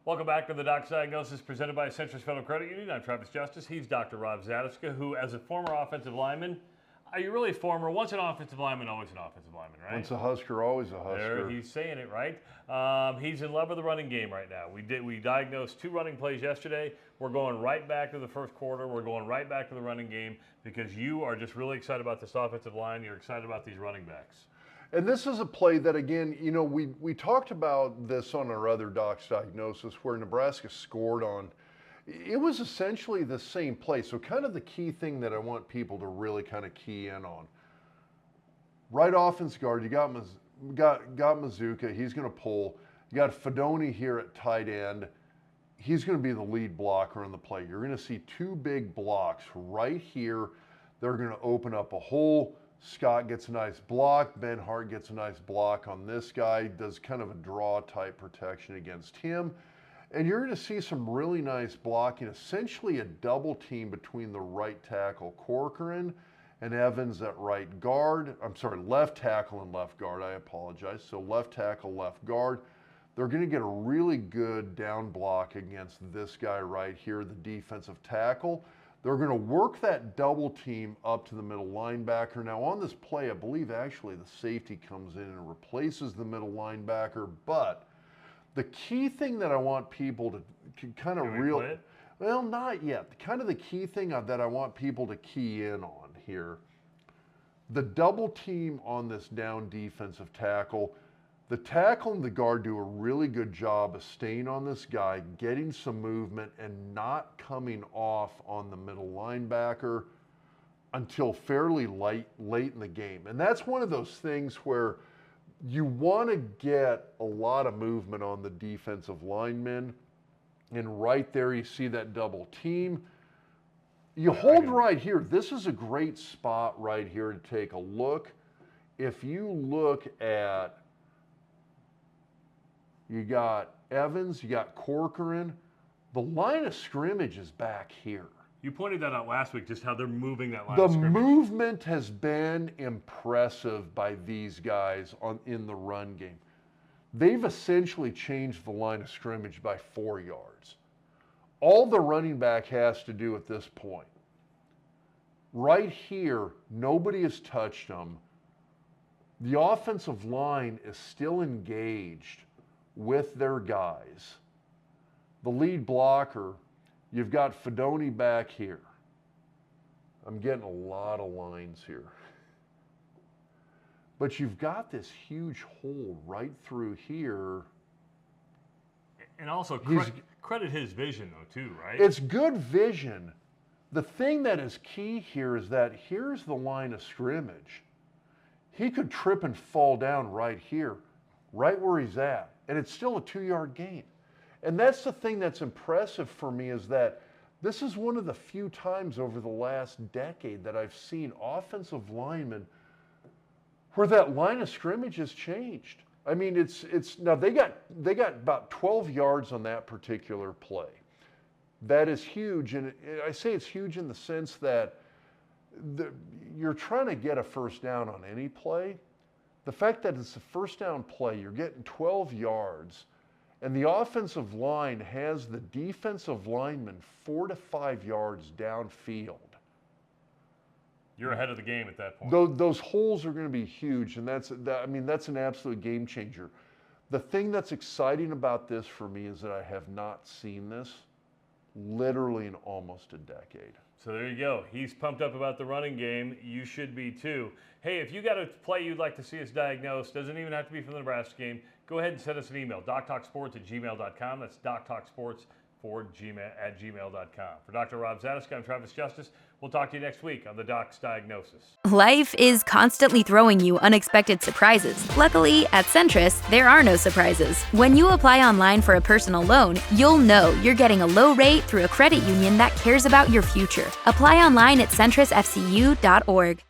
Welcome back to the Doc's Diagnosis presented by Centris Federal Credit Union. I'm Travis Justice. He's Dr. Rob Zatechka, who, as a former offensive lineman, are you really former? Once an offensive lineman, always an offensive lineman, right? Once a Husker, always a Husker. There, he's saying it right. He's in love with the running game right now. We diagnosed 2 running plays yesterday. We're going right back to the first quarter. We're going right back to the running game because you are just really excited about this offensive line. You're excited about these running backs. And this is a play that, again, you know, we talked about this on our other Doc's Diagnosis where Nebraska scored on. It was essentially the same play. So kind of the key thing that I want people to really kind of key in on. Right offense guard, you got Mazuka. He's going to pull. You got Fedoni here at tight end. He's going to be the lead blocker on the play. You're going to see 2 big blocks right here. They're going to open up a hole. Scott gets a nice block. Ben Hart gets a nice block on this guy. Does kind of a draw type protection against him. And you're going to see some really nice blocking, essentially a double team between the right tackle Corcoran and Evans at right guard. I'm sorry, left tackle and left guard. I apologize. So left tackle, left guard. They're going to get a really good down block against this guy right here, the defensive tackle. They're going to work that double team up to the middle linebacker. Now on this play, I believe actually the safety comes in and replaces the middle linebacker. But the key thing that I want people to kind of well, not yet. Kind of the key thing that I want people to key in on here, the double team on this down defensive tackle. The tackle and the guard do a really good job of staying on this guy, getting some movement, and not coming off on the middle linebacker until fairly late in the game. And that's one of those things where you want to get a lot of movement on the defensive linemen. And right there you see that double team. You hold right here. This is a great spot right here to take a look. If you look at, you got Evans, you got Corcoran. The line of scrimmage is back here. You pointed that out last week, just how they're moving that line of scrimmage. The movement has been impressive by these guys in the run game. They've essentially changed the line of scrimmage by 4 yards. All the running back has to do at this point, right here, nobody has touched them. The offensive line is still engaged with their guys. The lead blocker, you've got Fedoni back here. I'm getting a lot of lines here. But you've got this huge hole right through here. And also credit his vision though too, right? It's good vision. The thing that is key here is that here's the line of scrimmage. He could trip and fall down right here, right where he's at. And it's still a 2-yard gain. And that's the thing that's impressive for me is that this is one of the few times over the last decade that I've seen offensive linemen where that line of scrimmage has changed. I mean, it's now they got about 12 yards on that particular play. That is huge, and I say it's huge in the sense that you're trying to get a first down on any play. The fact that it's a first down play, you're getting 12 yards, and the offensive line has the defensive lineman 4 to 5 yards downfield. You're ahead of the game at that point. Those holes are going to be huge, and that's an absolute game changer. The thing that's exciting about this for me is that I have not seen this literally in almost a decade. So there you go. He's pumped up about the running game. You should be too. Hey, if you got a play you'd like to see us diagnose, doesn't even have to be from the Nebraska game, go ahead and send us an email, doctalksports@gmail.com. That's doctalksports@gmail.com. For Dr. Rob Zatechka, I'm Travis Justice. We'll talk to you next week on the Doc's Diagnosis. Life is constantly throwing you unexpected surprises. Luckily, at Centris, there are no surprises. When you apply online for a personal loan, you'll know you're getting a low rate through a credit union that cares about your future. Apply online at centrisfcu.org.